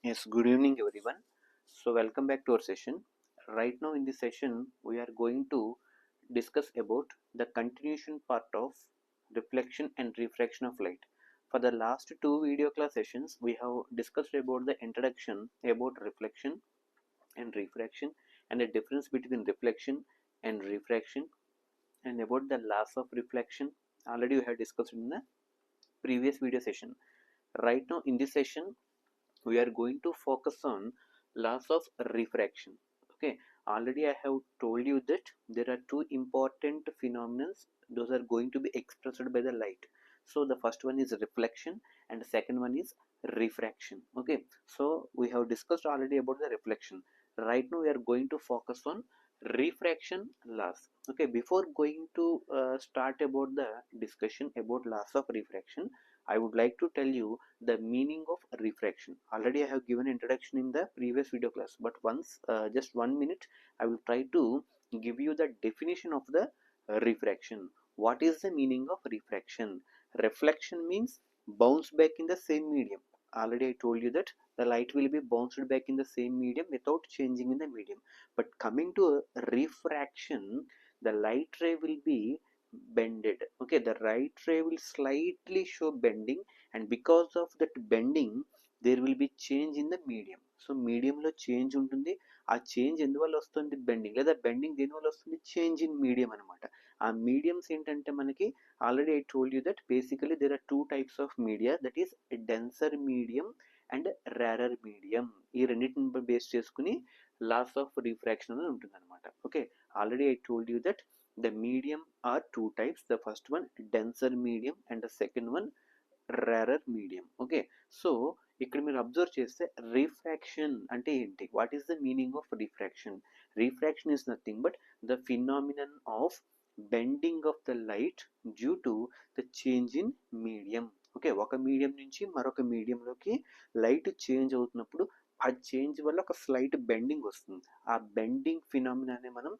Yes, good evening everyone. So welcome back to our session. Right now in this session we are going to discuss about the continuation part of reflection and refraction of light. For the last two video class sessions we have discussed about the introduction about reflection and refraction and the difference between reflection and refraction and about the laws of reflection. Already we have discussed in the previous video session. Right now in this session we are going to focus on laws of refraction. Okay, already I have told you that there are two important phenomena, those are going to be expressed by the light. So the first one is reflection and the second one is refraction. Okay, so we have discussed already about the reflection. Right now we are going to focus on refraction laws. Okay, before going to start about the discussion about laws of refraction, I would like to tell you the meaning of refraction. Already I have given introduction in the previous video class, but once just 1 minute I will try to give you the definition of the refraction. What is the meaning of refraction? Reflection means bounce back in the same medium. Already I told you that the light will be bounced back in the same medium without changing in the medium. But coming to refraction, the light ray will be bended. Okay, the right ray will slightly show bending, and because of that bending there will be change in the medium. So మీడియంలో change ఉంటుంది. ఆ change ఎందువల్ల వస్తుంది? Bending, లేదా bending దేనివల్ల వస్తుంది? Change in medium అనమాట. ఆ మీడియంస్ ఏంటంటే మనకి already I told you that basically there are two types of media, that is denser medium and rarer medium. ఈ రెండింటిని బేస్ చేసుకుని లాస్ ఆఫ్ రిఫ్రాక్షన్ అనేది ఉంటుంది అనమాట. Okay, already I told you that the medium are two types. The first one denser medium and the second one rarer medium. Okay, so ఇక్కడ మీరు observe చేస్తే refraction అంటే ఏంటి? What is the meaning of refraction? Refraction is nothing but the phenomenon of bending of the light due to the change in medium. Okay, ఒక medium నుంచి మరొక మీడియంలోకి light change అవుతున్నప్పుడు ఆ చేంజ్ వల్ల ఒక స్లైట్ బెండింగ్ వస్తుంది. ఆ బెండింగ్ ఫినామినానే మనం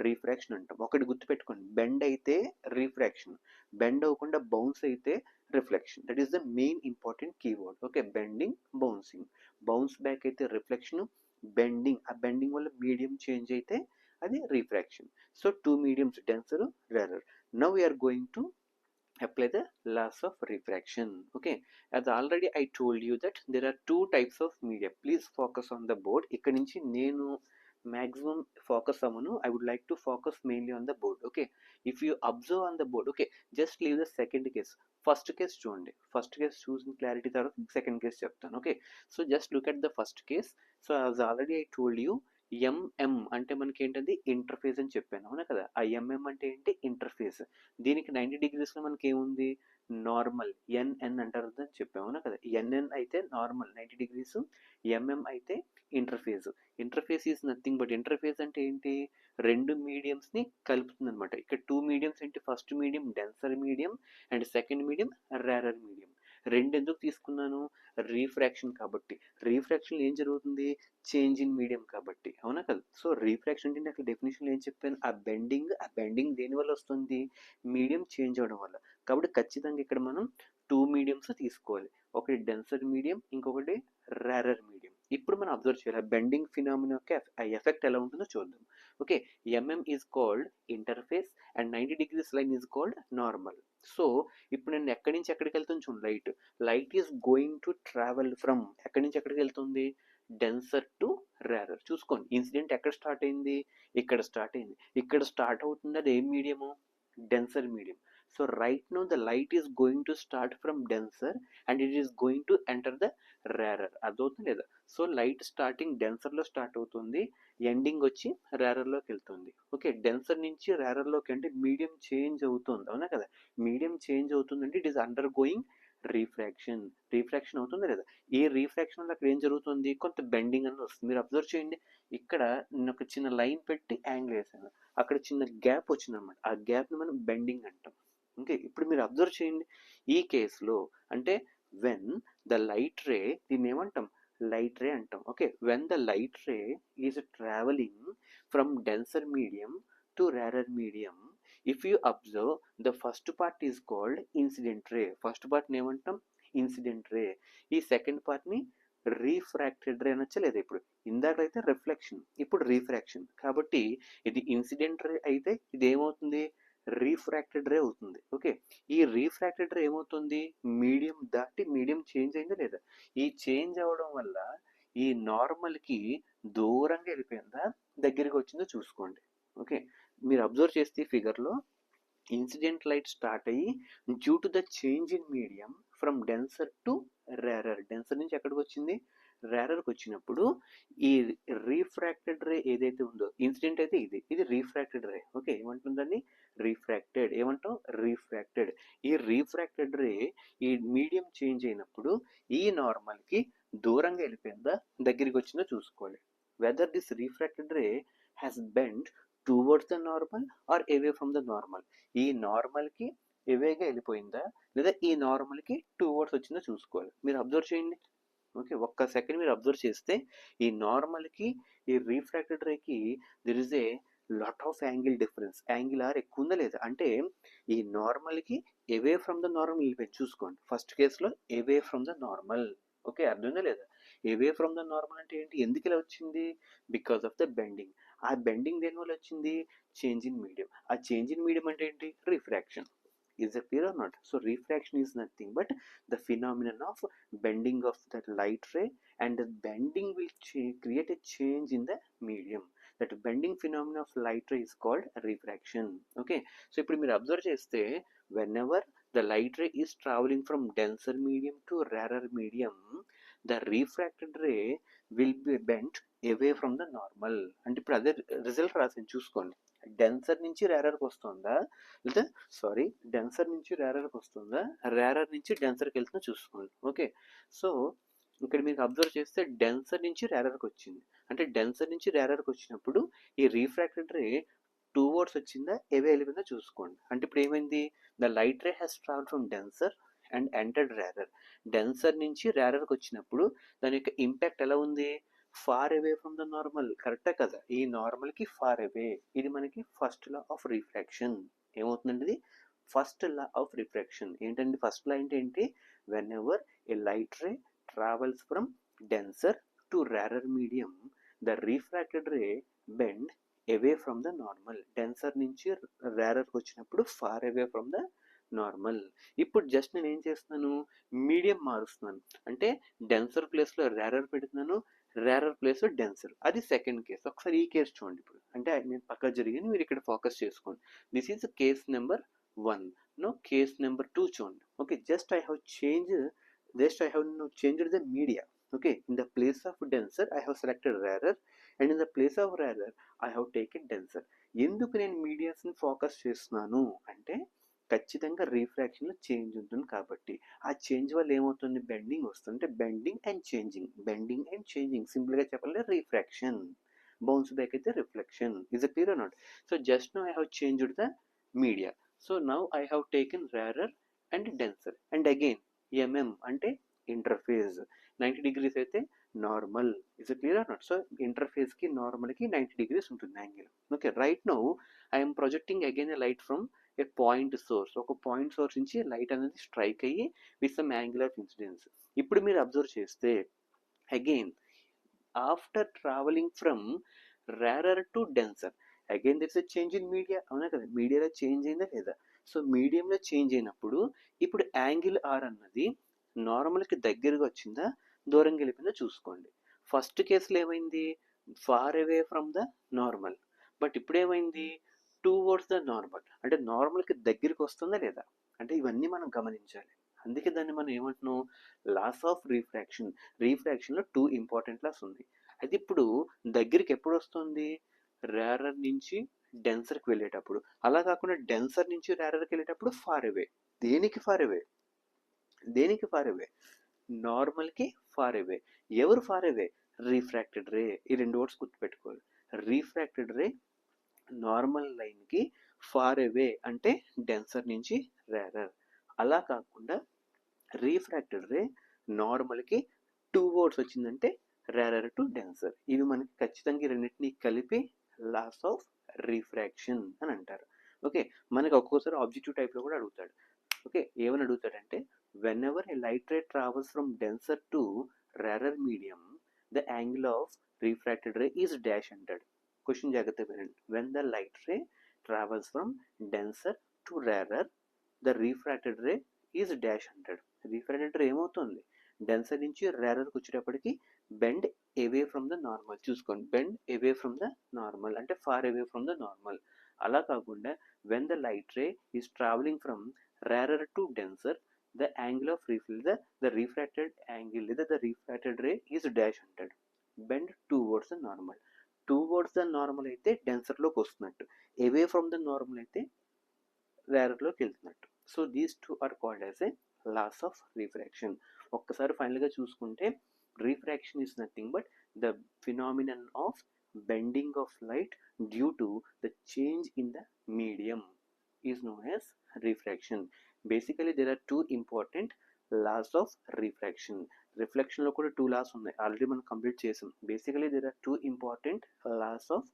రిఫ్రాక్షన్ అంటాం. ఒకటి గుర్తుపెట్టుకోండి, బెండ్ అయితే రిఫ్రాక్షన్, బెండ్ అవ్వకుండా బౌన్స్ అయితే reflection. That is the main important keyword. Okay, bending, bouncing. Bounce back అయితే రిఫ్లెక్షన్, బెండింగ్, ఆ బెండింగ్ వల్ల మీడియం చేంజ్ అయితే అది refraction. So two mediums, denser, rarer. Now we're going to apply the laws of refraction. Okay, as already I told you that there are two types of media. Please focus on the board. ఇక్కడ నుంచి నేను maximum focus అవ్వను. I would like to focus mainly on the board. Okay, if you observe on the board, okay, just leave the second case. First case చూడండి. First case చూసిన clarity తర్వాత second case చెప్తాను. Okay, so just look at the first case. So as already I told you, MM అంటే మనకి ఏంటది? Interface అని చెప్పాను, అవునా కదా? ఆ ఎంఎం అంటే ఏంటి? ఇంటర్ఫేస్. దీనికి 90 డిగ్రీస్లో మనకి ఏముంది? నార్మల్, ఎన్ఎన్ అంటారు అని చెప్పాము, అవునా కదా? ఎన్ఎన్ అయితే నార్మల్ 90 డిగ్రీస్, ఎంఎం అయితే interface. Interface is nothing but, interface అంటే ఏంటి? రెండు మీడియంస్ని కలుపుతుంది అనమాట. ఇక్కడ టూ మీడియంస్ ఏంటి? First medium denser medium and second medium rarer medium. రెండు ఎందుకు తీసుకున్నాను? రీఫ్రాక్షన్ కాబట్టి. రీఫ్రాక్షన్ ఏం జరుగుతుంది? చేంజ్ ఇన్ మీడియం కాబట్టి, అవునా కదా? సో రీఫ్రాక్షన్ అంటే అక్కడ డెఫినేషన్ ఏం చెప్పాను? ఆ బెండింగ్ దేని వల్ల వస్తుంది? మీడియం చేంజ్ అవడం వల్ల. కాబట్టి ఖచ్చితంగా ఇక్కడ మనం టూ మీడియంస్ తీసుకోవాలి. ఒకటి డెన్సర్ మీడియం, ఇంకొకటి రేరర్ మీడియం. ఇప్పుడు మనం అబ్జర్వ్ చేయాలి బెండింగ్ ఫినామినా యొక్క ఎఫెక్ట్ ఎలా ఉంటుందో చూద్దాం. Okay, MM is called interface and 90 degrees line is called normal. So ఇప్పుడు నేను ఎక్కడి నుంచి ఎక్కడికి వెళ్తుంది చూడండి. Light is going to travel from, ఎక్కడి నుంచి ఎక్కడికి వెళ్తుంది? Denser to rarer. చూసుకోండి, ఇన్సిడెంట్ ఎక్కడ స్టార్ట్ అయింది? ఇక్కడ స్టార్ట్ అయింది. ఇక్కడ స్టార్ట్ అవుతుంది, అది ఏం medium? Denser medium. So right know the light is going to start from denser and it is going to enter the rarer. అదవుతుంది లేదా? సో లైట్ స్టార్టింగ్ డెన్సర్లో స్టార్ట్ అవుతుంది, ఎండింగ్ వచ్చి రేరర్లోకి వెళ్తుంది. ఓకే, డెన్సర్ నుంచి రేరర్లోకి అంటే మీడియం చేంజ్ అవుతుంది, అవునా కదా? మీడియం చేంజ్ అవుతుందంటే it is under going refraction. Refraction అవుతుంది లేదా? ఈ రీఫ్రాక్షన్ వల్ల అక్కడ ఏం జరుగుతుంది? కొంత బెండింగ్ అనేది వస్తుంది. మీరు అబ్జర్వ్ చేయండి, ఇక్కడ నేను ఒక చిన్న లైన్ పెట్టి యాంగిల్ వేసాను, అక్కడ చిన్న గ్యాప్ వచ్చింది అనమాట. ఆ గ్యాప్ని మనం బెండింగ్ అంటాం. ఓకే, ఇప్పుడు మీరు అబ్జర్వ్ చేయండి, ఈ కేసులో అంటే వెన్ ద లైట్ రే, దీన్ని ఏమంటాం? లైట్ రే అంటాం. Okay, when the light ray is travelling from denser medium to rarer medium, if you observe the first part is called incident ray. First పార్ట్ని ఏమంటాం? Incident ray. ఈ second పార్ట్ని refracted రే అనొచ్చా లేదా? ఇప్పుడు ఇందాకైతే రిఫ్లెక్షన్, ఇప్పుడు refraction. కాబట్టి ఇది ఇన్సిడెంట్ రే అయితే ఇది ఏమవుతుంది? రీఫ్రాక్టెడ్ రే అవుతుంది. ఓకే, ఈ రీఫ్రాక్టెడ్ రే ఏమవుతుంది? మీడియం దాటి మీడియం చేంజ్ అయిందా లేదా? ఈ చేంజ్ అవ్వడం వల్ల ఈ నార్మల్కి దూరంగా వెళ్ళిపోయిందా దగ్గరికి వచ్చిందో చూసుకోండి. ఓకే, మీరు అబ్జర్వ్ చేస్తే ఫిగర్లో ఇన్సిడెంట్ లైట్ స్టార్ట్ అయ్యి due to the change in medium from denser to rarer, denser నుంచి ఎక్కడికి వచ్చింది? రేరర్కి వచ్చినప్పుడు ఈ రీఫ్రాక్టెడ్ రే ఏదైతే ఉందో, ఇన్సిడెంట్ అయితే ఇది రీఫ్రాక్టెడ్ రే. ఓకే, ఏమంటుందని? రీఫ్రాక్టెడ్. ఏమంటాం? రీఫ్రాక్టెడ్. ఈ రీఫ్రాక్టెడ్ రే ఈ మీడియం చేంజ్ అయినప్పుడు ఈ నార్మల్కి దూరంగా వెళ్ళిపోయిందా దగ్గరికి వచ్చిందో చూసుకోవాలి. Whether this refracted ray has bend towards the normal or away from the normal, ఈ నార్మల్కి ఎవేగా వెళ్ళిపోయిందా లేదా ఈ నార్మల్కి టువర్డ్స్ వచ్చిందో చూసుకోవాలి. మీరు అబ్జర్వ్ చేయండి. ఓకే, ఒక్క సెకండ్ మీరు అబ్జర్వ్ చేస్తే ఈ నార్మల్కి ఈ రీఫ్రాక్టెడ్ రేకి there is a lot of angle difference. Angle are ఎక్కువ ఉందా లేదా? అంటే ఈ నార్మల్కి అవే ఫ్రమ్ ద నార్మల్ వెళ్ళిపోయింది చూసుకోండి. ఫస్ట్ కేసులో away from the normal. Okay, అర్థమైందా లేదా? అవే ఫ్రమ్ ద నార్మల్ అంటే ఏంటి? ఎందుకు ఇలా వచ్చింది? Because of the bending. ఆ బెండింగ్ దేని వల్ల వచ్చింది? Change in medium. ఆ చేంజ్ ఇన్ మీడియం అంటే ఏంటి? Refraction. Is it clear or not? So refraction is nothing but the phenomenon of bending of that light ray, and the bending will create a change in the medium. That bending phenomenon of light ray is called refraction. Okay, so ఇప్పుడు మీరు observe చేస్తే whenever the light ray is traveling from denser medium to rarer medium, the refracted ray will be bent away from the normal. అంటే ఇప్పుడు అదే result రాసింది చూసుకోండి. Denser నుంచి రేరర్కి వస్తుందా లేదా డెన్సర్ నుంచి రేరర్కి వస్తుందా, రేరర్ నుంచి డెన్సర్కి వెళ్తుందో చూసుకోండి. ఓకే, సో ఇక్కడ మీకు అబ్జర్వ్ చేస్తే డెన్సర్ నుంచి రేరర్కి వచ్చింది. అంటే డెన్సర్ నుంచి రేరర్కి వచ్చినప్పుడు ఈ రీఫ్రాక్టెడ్ రే టువర్డ్స్ వచ్చిందా అవే వెళ్ళిపోయిందో చూసుకోండి. అంటే ఇప్పుడు ఏమైంది? The light ray has travel from denser and entered rarer. Denser నుంచి రేరర్కి వచ్చినప్పుడు దాని యొక్క ఇంపాక్ట్ ఎలా ఉంది? Far away from the normal. కరెక్టే కదా? ఈ నార్మల్కి ఫార్ అవే. ఇది మనకి ఫస్ట్ లా ఆఫ్ రిఫ్రాక్షన్. ఏమవుతుందండి? ఇది ఫస్ట్ లా ఆఫ్ రిఫ్రాక్షన్. ఏంటండి ఫస్ట్ లా అంటే ఏంటి? Whenever a light ray travels from denser to rarer medium, the refracted ray bend away from the normal. Denser నుంచి రేరర్కి వచ్చినప్పుడు far away from the normal. ఇప్పుడు just నేను ఏం చేస్తున్నాను? మీడియం మారుస్తున్నాను. అంటే డెన్సర్ ప్లేస్లో రేరర్ పెడుతున్నాను, రేరర్ ప్లేస్ డెన్సర్. అది సెకండ్ కేసు. ఒకసారి ఈ కేసు చూడండి. ఇప్పుడు అంటే నేను పక్క జరిగింది, మీరు ఇక్కడ ఫోకస్ చేసుకోండి. This is case number 1. No case number 2 చూడండి. Okay, just I have changed the media. Okay, in the place of denser I have selected rarer, and in the place of rarer I have taken denser. ఎందుకు నేను మీడియాస్ని focus చేస్తున్నాను అంటే ఖచ్చితంగా రీఫ్రాక్షన్లో change ఉంటుంది కాబట్టి. ఆ change వల్ల ఏమవుతుంది? బెండింగ్ వస్తుంది. బెండింగ్ అండ్ చేంజింగ్ సింపుల్గా చెప్పాలంటే రీఫ్రాక్షన్. బౌన్స్ బ్యాక్ అయితే reflection. Is it clear or not? So just now I have changed the media. So now I have taken rarer and denser, and again hmm అంటే interface. 90 degrees అయితే normal. Is it clear or not? So ఇంటర్ఫేస్కి నార్మల్కి 90 degrees ఉంటుంది angle. Okay, right now I'm projecting again a light from a point source. ఒక point source నుంచి light అనేది strike అయ్యి with some angle of incidence. ఇప్పుడు మీరు అబ్జర్వ్ చేస్తే again after travelling from rarer to denser, again there's a change in media. అవునా కదా? మీడియాలో చేంజ్ అయిందా లేదా? సో మీడియంలో చేంజ్ అయినప్పుడు ఇప్పుడు యాంగిల్ ఆర్ అన్నది నార్మల్కి దగ్గరగా వచ్చిందా దూరంగా వెళ్ళిపోయిందో చూసుకోండి. ఫస్ట్ కేసులో ఏమైంది? Far away from the normal. But ఇప్పుడు ఏమైంది? Towards the normal. అంటే నార్మల్కి దగ్గరికి వస్తుందా లేదా? అంటే ఇవన్నీ మనం గమనించాలి. అందుకే దాన్ని మనం ఏమంటున్నాం? Laws of refraction. రీఫ్రాక్షన్లో 2 ఇంపార్టెంట్ లాస్ ఉంది. అది ఇప్పుడు దగ్గరికి ఎప్పుడు వస్తుంది? రేరర్ నుంచి డెన్సర్కి వెళ్ళేటప్పుడు. అలా కాకుండా డెన్సర్ నుంచి రేరర్కి వెళ్ళేటప్పుడు ఫార్ అవే. దేనికి ఫార్ అవే? నార్మల్కి far away. ఎవరు ఫార్ అవే? రీఫ్రాక్టెడ్ రే. ఈ 2 వర్డ్స్ గుర్తుపెట్టుకోవాలి. రీఫ్రాక్టెడ్ రే నార్మల్ లైన్కి ఫార్ అవే అంటే డెన్సర్ నుంచి రేరర్. అలా కాకుండా రీఫ్రాక్టెడ్ రే నార్మల్కి 2 వర్డ్స్ వచ్చిందంటే రేరర్ టు డెన్సర్. ఇవి మనకి ఖచ్చితంగా రెండింటినీ కలిపి లాస్ ఆఫ్ రీఫ్రాక్షన్ అని అంటారు. ఓకే, మనకి ఒక్కోసారి ఆబ్జెక్టివ్ టైప్లో కూడా అడుగుతాడు. ఓకే, ఏమని అడుగుతాడంటే whenever a light ray travels from denser to rarer medium, the angle of refracted ray is dash అంటాడు. క్వశ్చన్ జాగ్రత్త వినండి. when the light ray travels from denser to rarer, the refracted ray is dash అంటాడు. Refracted ray ఏమవుతుంది, denser నుంచి రేరర్కి వచ్చేటప్పటికి bend away from the normal. చూసుకోండి, bend away from the normal అంటే far away from the normal. అలా కాకుండా when the light ray is travelling from rarer to denser, the angle of the refracted angle లేదా the refracted ray is dash అంటాడు. Bend towards the normal. Towards the normal అయితే డెన్సర్లోకి వస్తున్నట్టు, అవే from the normal అయితే రేరర్లోకి వెళ్తున్నట్టు. So these two are called as a laws of refraction. ఒక్కసారి ఫైనల్గా చూసుకుంటే refraction is nothing but the phenomenon of bending of light due to the change in the medium is known as refraction. Basically there are two important laws of refraction. Reflection లో కూడా two laws ఉన్నాయి, already మనం complete చేసాం. Basically there are two important laws of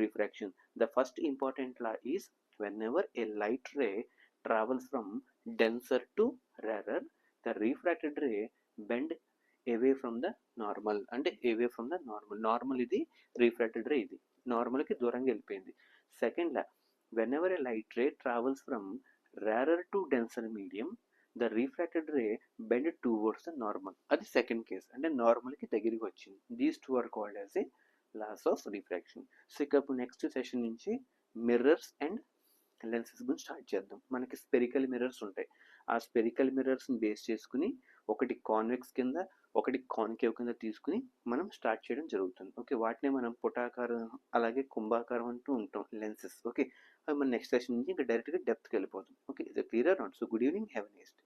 refraction. The first important law is whenever a light ray travels from denser to rarer, the refracted ray bend away from the normal అంటే away from the normal ఇది refracted ray, ఇది నార్మల్కి దూరంగా వెళ్ళిపోయింది. Second law, whenever a light ray travels from rarer to denser medium, the refracted ray bend towards the normal. అది second case, అంటే నార్మల్కి దగ్గరికి వచ్చింది. These two are called as a laws of refraction. So ఇక next session నుంచి mirrors and lenses గురించి start చేద్దాం. మనకి స్పెరికల్ మిర్రర్స్ ఉంటాయి. ఆ స్పెరికల్ మిర్రర్స్ని బేస్ చేసుకుని ఒకటి కాన్వెక్స్ కింద ఒకటి కాన్కేవ్ కింద తీసుకుని మనం స్టార్ట్ చేయడం జరుగుతుంది. ఓకే, వాటినే మనం పుటాకారం అలాగే కుంభాకారం అంటూ ఉంటాం లెన్సెస్. ఓకే, అవి మన నెక్స్ట్ సెషన్ నుంచి ఇంకా డైరెక్ట్గా డెప్త్కి వెళ్ళిపోతాం. ఓకే, ఇది clear not? So good evening, have a nice day.